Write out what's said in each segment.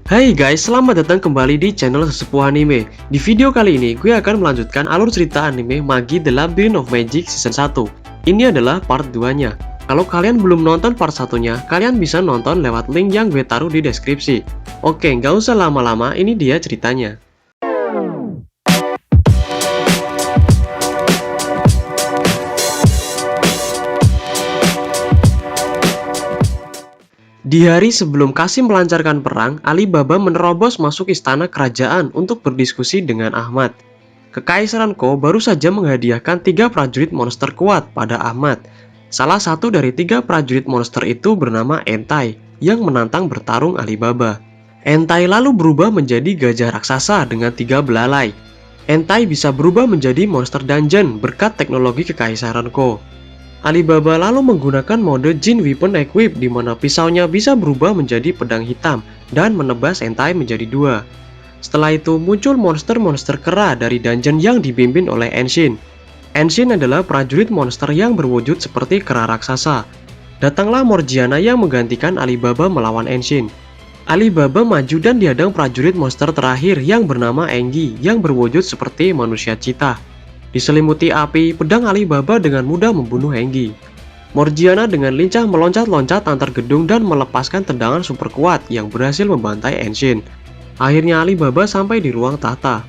Hai guys, selamat datang kembali di channel Sesepuh Anime. Di video kali ini, gue akan melanjutkan alur cerita anime Magi The Labyrinth of Magic Season 1. Ini adalah part 2-nya. Kalau kalian belum nonton part 1-nya, kalian bisa nonton lewat link yang gue taruh di deskripsi. Oke, nggak usah lama-lama, ini dia ceritanya. Di hari sebelum Kasim melancarkan perang, Alibaba menerobos masuk istana kerajaan untuk berdiskusi dengan Ahmad. Kekaisaran Ko baru saja menghadiahkan 3 prajurit monster kuat pada Ahmad. Salah satu dari 3 prajurit monster itu bernama Entei, yang menantang bertarung Alibaba. Entei lalu berubah menjadi gajah raksasa dengan 3 belalai. Entei bisa berubah menjadi monster dungeon berkat teknologi Kekaisaran Ko. Alibaba lalu menggunakan mode Jin Weapon Equip di mana pisaunya bisa berubah menjadi pedang hitam dan menebas Entei menjadi 2. Setelah itu muncul monster-monster kera dari dungeon yang dipimpin oleh Enshin. Enshin adalah prajurit monster yang berwujud seperti kera raksasa. Datanglah Morgiana yang menggantikan Alibaba melawan Enshin. Alibaba maju dan dihadang prajurit monster terakhir yang bernama Engi yang berwujud seperti manusia cita. Diselimuti api, pedang Alibaba dengan mudah membunuh Engi. Morgiana dengan lincah meloncat-loncat antar gedung dan melepaskan tendangan super kuat yang berhasil membantai Enshin. Akhirnya Alibaba sampai di ruang tahta.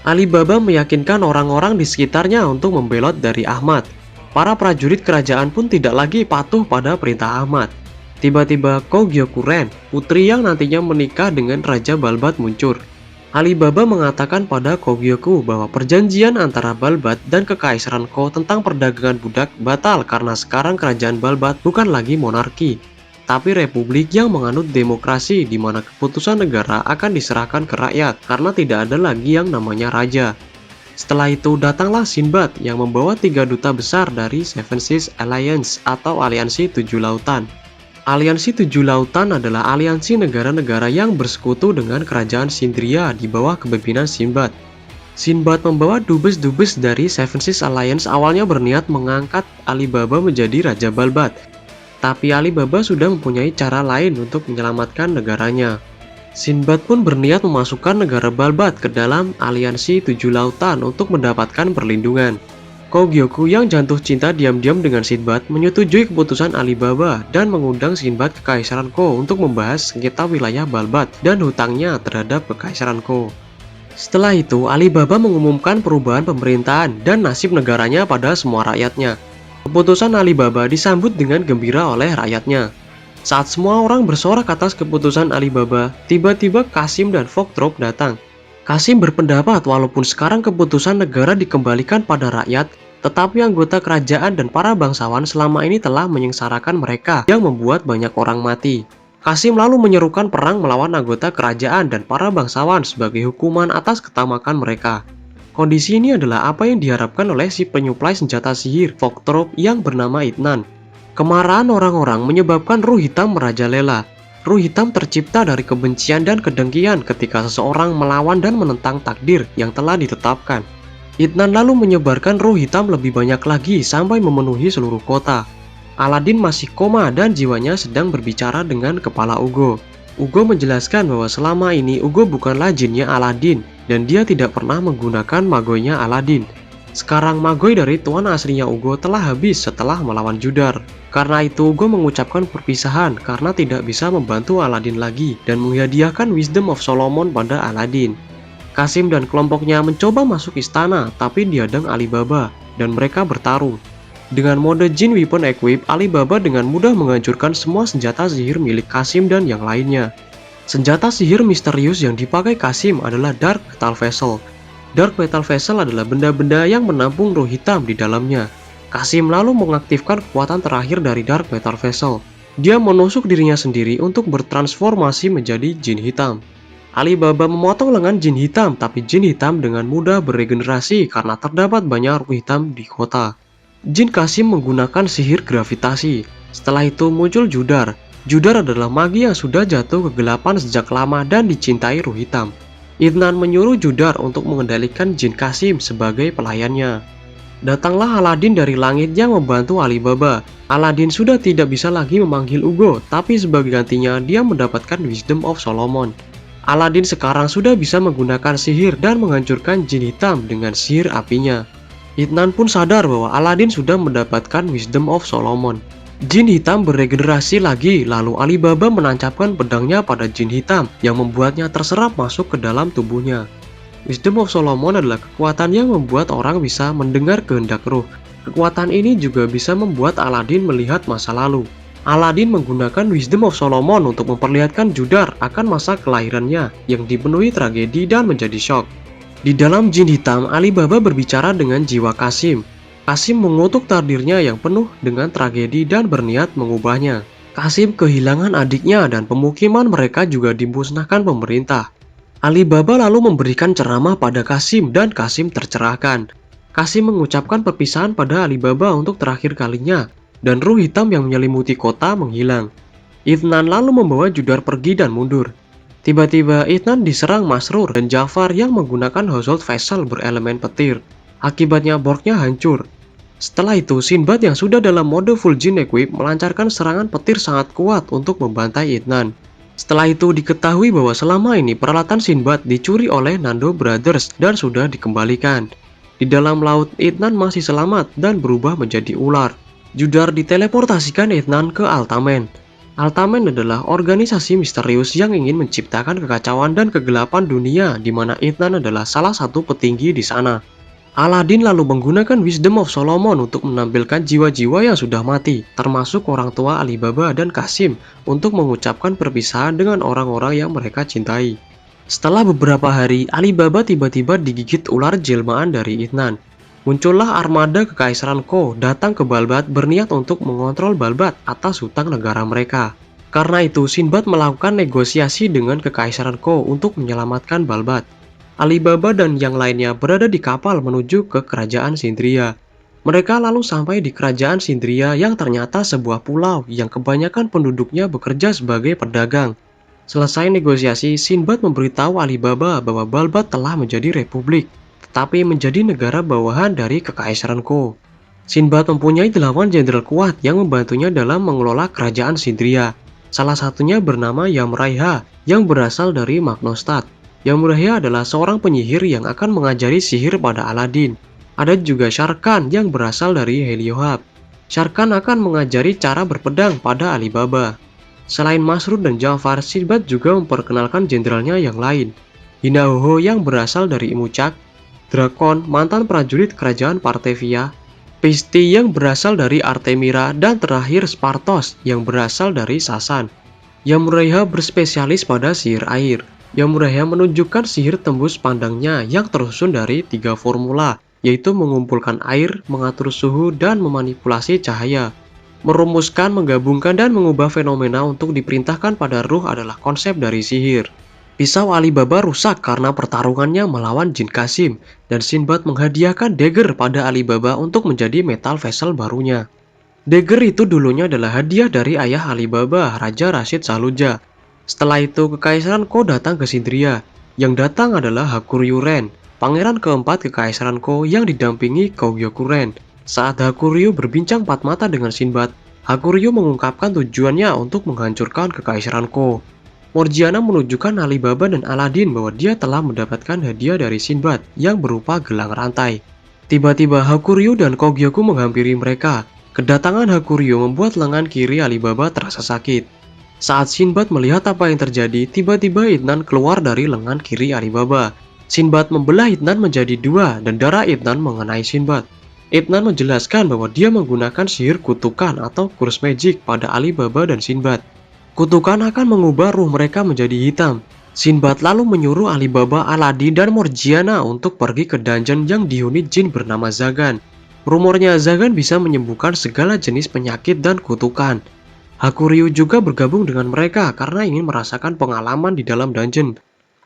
Alibaba meyakinkan orang-orang di sekitarnya untuk membelot dari Ahmad. Para prajurit kerajaan pun tidak lagi patuh pada perintah Ahmad. Tiba-tiba Kogyokuren, putri yang nantinya menikah dengan Raja Balbat muncul. Alibaba mengatakan pada Kogyoku bahwa perjanjian antara Balbat dan Kekaisaran Ko tentang perdagangan budak batal karena sekarang kerajaan Balbat bukan lagi monarki, tapi republik yang menganut demokrasi di mana keputusan negara akan diserahkan ke rakyat karena tidak ada lagi yang namanya raja. Setelah itu datanglah Sinbad yang membawa 3 duta besar dari Seven Seas Alliance atau aliansi 7 lautan. Aliansi 7 lautan adalah aliansi negara-negara yang bersekutu dengan kerajaan Sindria di bawah kepemimpinan Sinbad. Sinbad membawa dubes-dubes dari Seven Seas Alliance awalnya berniat mengangkat Alibaba menjadi Raja Balbat. Tapi Alibaba sudah mempunyai cara lain untuk menyelamatkan negaranya. Sinbad pun berniat memasukkan negara Balbat ke dalam aliansi 7 lautan untuk mendapatkan perlindungan. Kogyoku yang jatuh cinta diam-diam dengan Sinbad menyetujui keputusan Alibaba dan mengundang Sinbad ke Kekaisaran Ko untuk membahas sengketa wilayah Balbat dan hutangnya terhadap Kekaisaran Ko. Setelah itu, Alibaba mengumumkan perubahan pemerintahan dan nasib negaranya pada semua rakyatnya. Keputusan Alibaba disambut dengan gembira oleh rakyatnya. Saat semua orang bersorak atas keputusan Alibaba, tiba-tiba Kasim dan Fogtrop datang. Kasim berpendapat walaupun sekarang keputusan negara dikembalikan pada rakyat, tetapi anggota kerajaan dan para bangsawan selama ini telah menyengsarakan mereka yang membuat banyak orang mati. Kasim lalu menyerukan perang melawan anggota kerajaan dan para bangsawan sebagai hukuman atas ketamakan mereka. Kondisi ini adalah apa yang diharapkan oleh si penyuplai senjata sihir Fogtrop yang bernama Itnan. Kemarahan orang-orang menyebabkan ruh hitam merajalela. Ruh hitam tercipta dari kebencian dan kedengkian ketika seseorang melawan dan menentang takdir yang telah ditetapkan. Itnan lalu menyebarkan ruh hitam lebih banyak lagi sampai memenuhi seluruh kota. Aladin masih koma dan jiwanya sedang berbicara dengan kepala Ugo. Ugo menjelaskan bahwa selama ini Ugo bukanlah jinnya Aladin dan dia tidak pernah menggunakan magoinya Aladin. Sekarang magoi dari tuan aslinya Ugo telah habis setelah melawan Judar. Karena itu Ugo mengucapkan perpisahan karena tidak bisa membantu Aladin lagi dan menghadiahkan Wisdom of Solomon pada Aladin. Kasim dan kelompoknya mencoba masuk istana tapi dihadang Alibaba dan mereka bertarung. Dengan mode Jin Weapon Equip, Alibaba dengan mudah menghancurkan semua senjata sihir milik Kasim dan yang lainnya. Senjata sihir misterius yang dipakai Kasim adalah Dark Metal Vessel. Dark Metal Vessel adalah benda-benda yang menampung ruh hitam di dalamnya. Kasim lalu mengaktifkan kekuatan terakhir dari Dark Metal Vessel. Dia menusuk dirinya sendiri untuk bertransformasi menjadi jin hitam. Alibaba memotong lengan jin hitam, tapi jin hitam dengan mudah beregenerasi karena terdapat banyak ruh hitam di kota. Jin Kasim menggunakan sihir gravitasi. Setelah itu muncul Judar. Judar adalah magi yang sudah jatuh kegelapan sejak lama dan dicintai ruh hitam. Itnan menyuruh Judar untuk mengendalikan Jin Kasim sebagai pelayannya. Datanglah Aladin dari langit yang membantu Alibaba. Aladin sudah tidak bisa lagi memanggil Ugo, tapi sebagai gantinya dia mendapatkan Wisdom of Solomon. Aladin sekarang sudah bisa menggunakan sihir dan menghancurkan jin hitam dengan sihir apinya. Idnan pun sadar bahwa Aladin sudah mendapatkan Wisdom of Solomon. Jin hitam beregenerasi lagi, lalu Alibaba menancapkan pedangnya pada jin hitam yang membuatnya terserap masuk ke dalam tubuhnya. Wisdom of Solomon adalah kekuatan yang membuat orang bisa mendengar kehendak roh. Kekuatan ini juga bisa membuat Aladin melihat masa lalu. Aladin menggunakan Wisdom of Solomon untuk memperlihatkan Judar akan masa kelahirannya yang dipenuhi tragedi dan menjadi syok. Di dalam jin hitam, Alibaba berbicara dengan jiwa Qasim. Qasim mengutuk takdirnya yang penuh dengan tragedi dan berniat mengubahnya. Qasim kehilangan adiknya dan pemukiman mereka juga dimusnahkan pemerintah. Alibaba lalu memberikan ceramah pada Qasim dan Qasim tercerahkan. Qasim mengucapkan perpisahan pada Alibaba untuk terakhir kalinya, dan ruh hitam yang menyelimuti kota menghilang. Idnan lalu membawa Judar pergi dan mundur. Tiba-tiba Idnan diserang Masrur dan Jafar yang menggunakan household vessel berelemen petir. Akibatnya Borgnya hancur. Setelah itu, Sinbad yang sudah dalam mode full jin equip melancarkan serangan petir sangat kuat untuk membantai Idnan. Setelah itu diketahui bahwa selama ini peralatan Sinbad dicuri oleh Nando Brothers dan sudah dikembalikan. Di dalam laut, Idnan masih selamat dan berubah menjadi ular. Judar diteleportasikan Idnan ke Altamen. Altamen adalah organisasi misterius yang ingin menciptakan kekacauan dan kegelapan dunia, di mana Idnan adalah salah satu petinggi di sana. Aladin lalu menggunakan Wisdom of Solomon untuk menampilkan jiwa-jiwa yang sudah mati, termasuk orang tua Alibaba dan Qasim, untuk mengucapkan perpisahan dengan orang-orang yang mereka cintai. Setelah beberapa hari, Alibaba tiba-tiba digigit ular jelmaan dari Idnan. Muncullah armada Kekaisaran Ko datang ke Balbat berniat untuk mengontrol Balbat atas hutang negara mereka. Karena itu, Sinbad melakukan negosiasi dengan Kekaisaran Ko untuk menyelamatkan Balbat. Alibaba dan yang lainnya berada di kapal menuju ke kerajaan Sindria. Mereka lalu sampai di kerajaan Sindria yang ternyata sebuah pulau yang kebanyakan penduduknya bekerja sebagai pedagang. Selesai negosiasi, Sinbad memberitahu Alibaba bahwa Balbat telah menjadi republik, tetapi menjadi negara bawahan dari Kekaisaran Ko. Sinbad mempunyai 8 jenderal kuat yang membantunya dalam mengelola kerajaan Sindria. Salah satunya bernama Yamraiha yang berasal dari Magnostat. Yamraiha adalah seorang penyihir yang akan mengajari sihir pada Aladin. Ada juga Sharkan yang berasal dari Heliohab. Sharkan akan mengajari cara berpedang pada Alibaba. Selain Masrur dan Jafar, Sinbad juga memperkenalkan jenderalnya yang lain. Hinahoho yang berasal dari Imucak, Drakon, mantan prajurit kerajaan Partevia, Pisti yang berasal dari Artemira, dan terakhir Spartos yang berasal dari Sasan. Yamuraiha berspesialis pada sihir air. Yamuraiha menunjukkan sihir tembus pandangnya yang tersusun dari 3 formula, yaitu mengumpulkan air, mengatur suhu, dan memanipulasi cahaya. Merumuskan, menggabungkan, dan mengubah fenomena untuk diperintahkan pada ruh adalah konsep dari sihir. Pisau Alibaba rusak karena pertarungannya melawan Jin Qasim, dan Sinbad menghadiahkan dagger pada Alibaba untuk menjadi metal vessel barunya. Dagger itu dulunya adalah hadiah dari ayah Alibaba, Raja Rashid Saluja. Setelah itu, Kekaisaran Ko datang ke Sindria. Yang datang adalah Hakuryu Ren, pangeran keempat Kekaisaran Ko yang didampingi Kogyoku Ren. Saat Hakuryu berbincang empat mata dengan Sinbad, Hakuryu mengungkapkan tujuannya untuk menghancurkan Kekaisaran Ko. Morgiana menunjukkan Alibaba dan Aladin bahwa dia telah mendapatkan hadiah dari Sinbad yang berupa gelang rantai. Tiba-tiba Hakuryu dan Kogyoku menghampiri mereka. Kedatangan Hakuryu membuat lengan kiri Alibaba terasa sakit. Saat Sinbad melihat apa yang terjadi, tiba-tiba Idnan keluar dari lengan kiri Alibaba. Sinbad membelah Idnan menjadi 2 dan darah Idnan mengenai Sinbad. Idnan menjelaskan bahwa dia menggunakan sihir kutukan atau curse magic pada Alibaba dan Sinbad. Kutukan akan mengubah ruh mereka menjadi hitam. Sinbad lalu menyuruh Alibaba, Aladin, dan Morgiana untuk pergi ke dungeon yang dihuni jin bernama Zagan. Rumornya Zagan bisa menyembuhkan segala jenis penyakit dan kutukan. Hakuryu juga bergabung dengan mereka karena ingin merasakan pengalaman di dalam dungeon.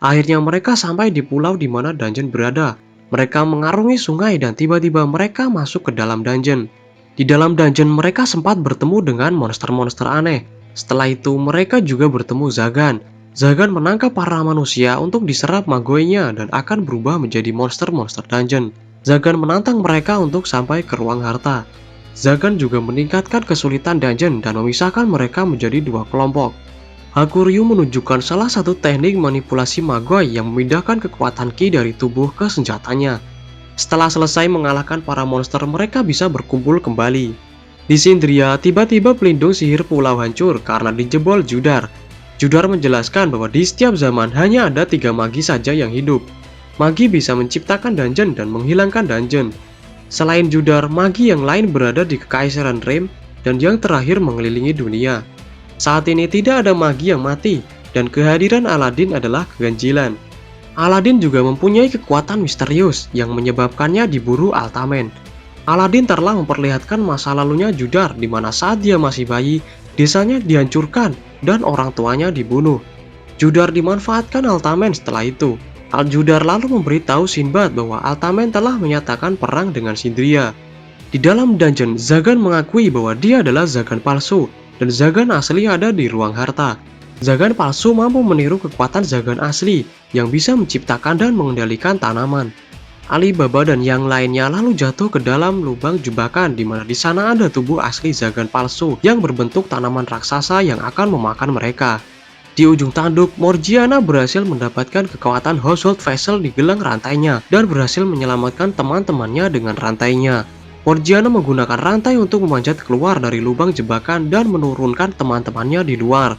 Akhirnya mereka sampai di pulau di mana dungeon berada. Mereka mengarungi sungai dan tiba-tiba mereka masuk ke dalam dungeon. Di dalam dungeon mereka sempat bertemu dengan monster-monster aneh. Setelah itu mereka juga bertemu Zagan. Zagan menangkap para manusia untuk diserap magoinya dan akan berubah menjadi monster-monster dungeon. Zagan menantang mereka untuk sampai ke ruang harta. Zagan juga meningkatkan kesulitan dungeon dan memisahkan mereka menjadi 2 kelompok. Hakuryu menunjukkan salah satu teknik manipulasi Magoi yang memindahkan kekuatan Ki dari tubuh ke senjatanya. Setelah selesai mengalahkan para monster, mereka bisa berkumpul kembali. Di Sindria, tiba-tiba pelindung sihir pulau hancur karena dijebol Judar. Judar menjelaskan bahwa di setiap zaman hanya ada 3 magi saja yang hidup. Magi bisa menciptakan dungeon dan menghilangkan dungeon. Selain Judar, magi yang lain berada di Kekaisaran Rem dan yang terakhir mengelilingi dunia. Saat ini tidak ada magi yang mati, dan kehadiran Aladin adalah keganjilan. Aladin juga mempunyai kekuatan misterius yang menyebabkannya diburu Altamen. Aladin telah memperlihatkan masa lalunya Judar, di mana saat dia masih bayi, desanya dihancurkan dan orang tuanya dibunuh. Judar dimanfaatkan Altamen setelah itu. Judar lalu memberitahu Sinbad bahwa Altamen telah menyatakan perang dengan Sindria. Di dalam dungeon, Zagan mengakui bahwa dia adalah Zagan palsu, dan Zagan asli ada di ruang harta. Zagan palsu mampu meniru kekuatan Zagan asli yang bisa menciptakan dan mengendalikan tanaman. Alibaba dan yang lainnya lalu jatuh ke dalam lubang jebakan, di mana di sana ada tubuh asli Zagan palsu yang berbentuk tanaman raksasa yang akan memakan mereka. Di ujung tanduk, Morgiana berhasil mendapatkan kekuatan Household Vessel di gelang rantainya dan berhasil menyelamatkan teman-temannya dengan rantainya. Morgiana menggunakan rantai untuk memanjat keluar dari lubang jebakan dan menurunkan teman-temannya di luar.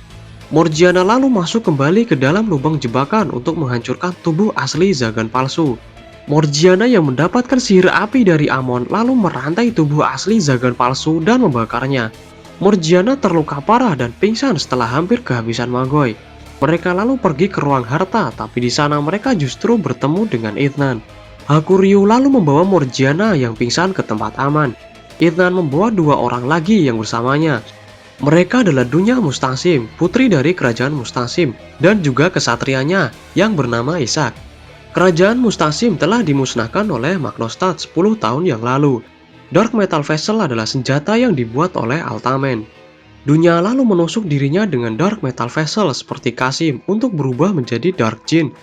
Morgiana lalu masuk kembali ke dalam lubang jebakan untuk menghancurkan tubuh asli Zagan palsu. Morgiana yang mendapatkan sihir api dari Amon lalu merantai tubuh asli Zagan palsu dan membakarnya. Morgiana terluka parah dan pingsan setelah hampir kehabisan Magoi. Mereka lalu pergi ke ruang harta, tapi di sana mereka justru bertemu dengan Ithnan. Hakuryu lalu membawa Morgiana yang pingsan ke tempat aman. Ithnan membawa 2 orang lagi yang bersamanya. Mereka adalah Dunya Mustasim, putri dari kerajaan Mustasim, dan juga kesatrianya yang bernama Ishak. Kerajaan Mustasim telah dimusnahkan oleh Magnostat 10 tahun yang lalu. Dark Metal Vessel adalah senjata yang dibuat oleh Altamen. Dunya lalu menusuk dirinya dengan Dark Metal Vessel seperti Kasim untuk berubah menjadi Dark Jin.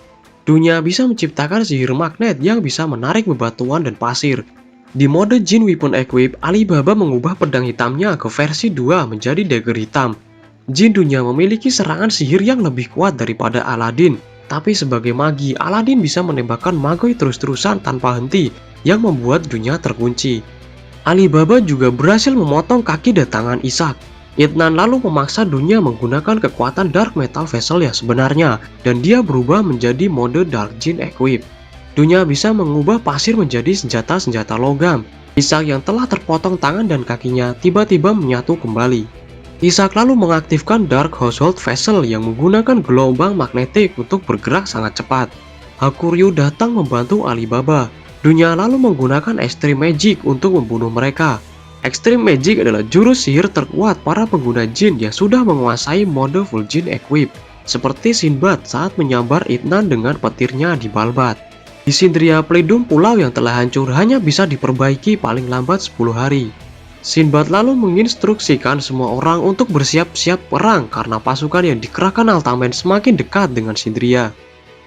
Dunya bisa menciptakan sihir magnet yang bisa menarik bebatuan dan pasir. Di mode Jin Weapon Equip, Alibaba mengubah pedang hitamnya ke versi 2 menjadi dagger hitam. Jin Dunya memiliki serangan sihir yang lebih kuat daripada Aladin, tapi sebagai magi, Aladin bisa menembakkan Magoi terus-terusan tanpa henti yang membuat Dunya terkunci. Alibaba juga berhasil memotong kaki dan tangan Ishak. Ithnan lalu memaksa Dunya menggunakan kekuatan Dark Metal Vessel yang sebenarnya, dan dia berubah menjadi mode Dark Jin Equip. Dunya bisa mengubah pasir menjadi senjata-senjata logam. Ishak yang telah terpotong tangan dan kakinya tiba-tiba menyatu kembali. Ishak lalu mengaktifkan Dark Household Vessel yang menggunakan gelombang magnetik untuk bergerak sangat cepat. Hakuryu datang membantu Alibaba. Dunya lalu menggunakan Extreme Magic untuk membunuh mereka. Extreme Magic adalah jurus sihir terkuat para pengguna Jin yang sudah menguasai mode Full Jin Equip, seperti Sinbad saat menyambar Ithnan dengan petirnya di Balbat. Di Sindria, pelindung pulau yang telah hancur hanya bisa diperbaiki paling lambat 10 hari. Sinbad lalu menginstruksikan semua orang untuk bersiap-siap perang karena pasukan yang dikerahkan Altamen semakin dekat dengan Sindria.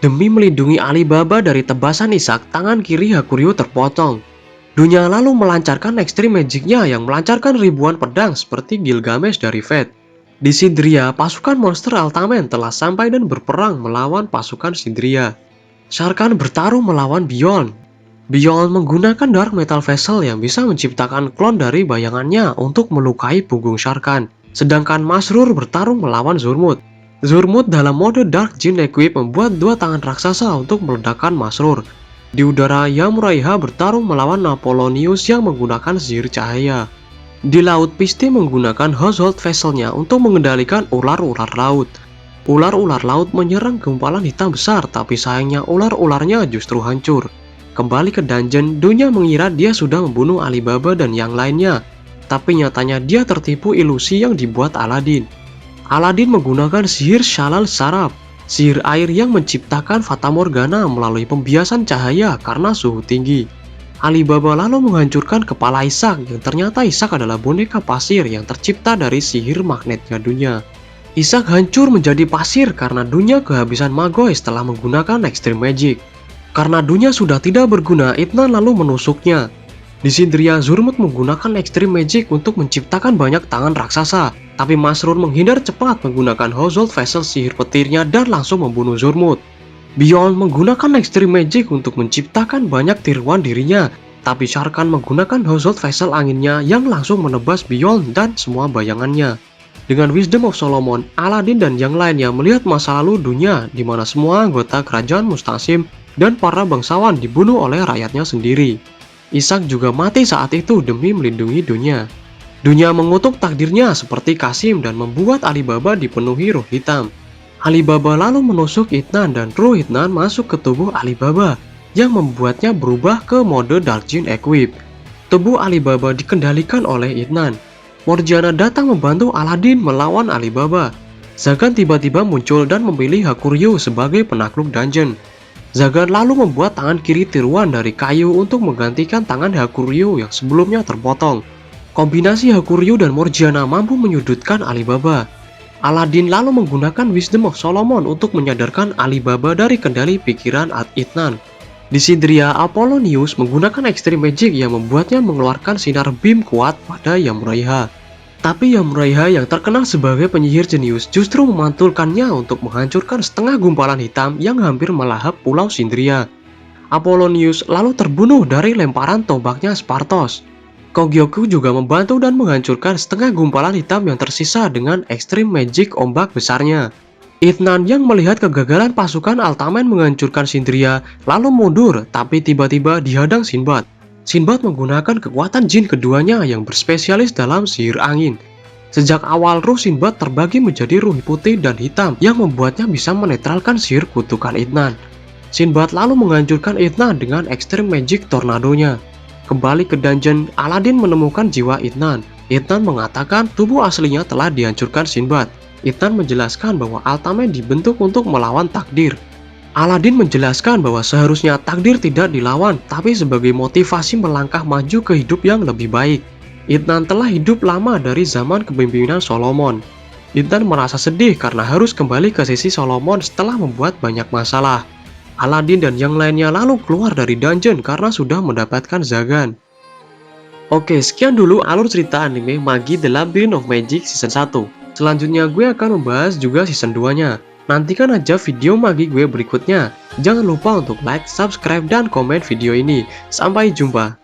Demi melindungi Alibaba dari tebasan Ishak, tangan kiri Hakuryu terpotong. Dunya lalu melancarkan Extreme Magic-nya yang melancarkan ribuan pedang seperti Gilgamesh dari Fate. Di Sindria, pasukan monster Altamen telah sampai dan berperang melawan pasukan Sindria. Sharkan bertarung melawan Beyond. Beyond menggunakan Dark Metal Vessel yang bisa menciptakan klon dari bayangannya untuk melukai punggung Sharkan. Sedangkan Masrur bertarung melawan Zurmut. Zurmut dalam mode Dark Jin Equip membuat 2 tangan raksasa untuk meledakkan Masrur. Di udara, Yamuraiha bertarung melawan Apollonius yang menggunakan sihir cahaya. Di laut, Piste menggunakan Household Vessel-nya untuk mengendalikan ular-ular laut. Ular-ular laut menyerang gumpalan hitam besar, tapi sayangnya ular-ularnya justru hancur. Kembali ke dungeon, Dunya mengira dia sudah membunuh Alibaba dan yang lainnya, tapi nyatanya dia tertipu ilusi yang dibuat Aladin. Aladin menggunakan sihir Shalal Saraf, sihir air yang menciptakan Fata Morgana melalui pembiasan cahaya karena suhu tinggi. Alibaba lalu menghancurkan kepala Ishak yang ternyata Ishak adalah boneka pasir yang tercipta dari sihir magnetnya Dunya. Ishak hancur menjadi pasir karena Dunya kehabisan Magoi setelah menggunakan Extreme Magic. Karena Dunya sudah tidak berguna, Ithnan lalu menusuknya. Di Sindria, Zurmut menggunakan Extreme Magic untuk menciptakan banyak tangan raksasa, tapi Masrur menghindar cepat menggunakan Household Vessel sihir petirnya dan langsung membunuh Zurmut. Beyond menggunakan Extreme Magic untuk menciptakan banyak tiruan dirinya, tapi Sharkan menggunakan Household Vessel anginnya yang langsung menebas Beyond dan semua bayangannya. Dengan Wisdom of Solomon, Aladin dan yang lainnya melihat masa lalu dunia di mana semua anggota kerajaan Mustasim dan para bangsawan dibunuh oleh rakyatnya sendiri. Ishak juga mati saat itu demi melindungi dunia. Dunia mengutuk takdirnya seperti Qasim dan membuat Alibaba dipenuhi roh hitam. Alibaba lalu menusuk Idnan dan roh Idnan masuk ke tubuh Alibaba yang membuatnya berubah ke mode Dark Jin Equip. Tubuh Alibaba dikendalikan oleh Idnan. Morgiana datang membantu Aladin melawan Alibaba. Zagan tiba-tiba muncul dan memilih Hakuryu sebagai penakluk dungeon. Zagan lalu membuat tangan kiri tiruan dari kayu untuk menggantikan tangan Hakuryu yang sebelumnya terpotong. Kombinasi Hakuryu dan Morgiana mampu menyudutkan Alibaba. Aladin lalu menggunakan Wisdom of Solomon untuk menyadarkan Alibaba dari kendali pikiran Idnan. Di Sindria, Apollonius menggunakan Extreme Magic yang membuatnya mengeluarkan sinar beam kuat pada Yamuraiha. Tapi Yamuraiha yang terkenal sebagai penyihir jenius justru memantulkannya untuk menghancurkan setengah gumpalan hitam yang hampir melahap pulau Sindria. Apollonius lalu terbunuh dari lemparan tombaknya Spartos. Kogyoku juga membantu dan menghancurkan setengah gumpalan hitam yang tersisa dengan Extreme Magic ombak besarnya. Idnan yang melihat kegagalan pasukan Altamen menghancurkan Sindria lalu mundur, tapi tiba-tiba dihadang Sinbad. Sinbad menggunakan kekuatan jin keduanya yang berspesialis dalam sihir angin. Sejak awal roh Sinbad terbagi menjadi ruh putih dan hitam yang membuatnya bisa menetralkan sihir kutukan Idnan. Sinbad lalu menghancurkan Idnan dengan Extreme Magic tornadonya. Kembali ke dungeon, Aladin menemukan jiwa Idnan. Idnan mengatakan tubuh aslinya telah dihancurkan Sinbad. Idnan menjelaskan bahwa Altamen dibentuk untuk melawan takdir. Aladin menjelaskan bahwa seharusnya takdir tidak dilawan, tapi sebagai motivasi melangkah maju ke hidup yang lebih baik. Idnan telah hidup lama dari zaman kepemimpinan Solomon. Idnan merasa sedih karena harus kembali ke sisi Solomon setelah membuat banyak masalah. Aladin dan yang lainnya lalu keluar dari dungeon karena sudah mendapatkan Zagan. Oke, sekian dulu alur cerita anime Magi The Labyrinth of Magic Season 1. Selanjutnya gue akan membahas juga Season 2-nya. Nantikan aja video Magi gue berikutnya. Jangan lupa untuk like, subscribe, dan komen video ini. Sampai jumpa.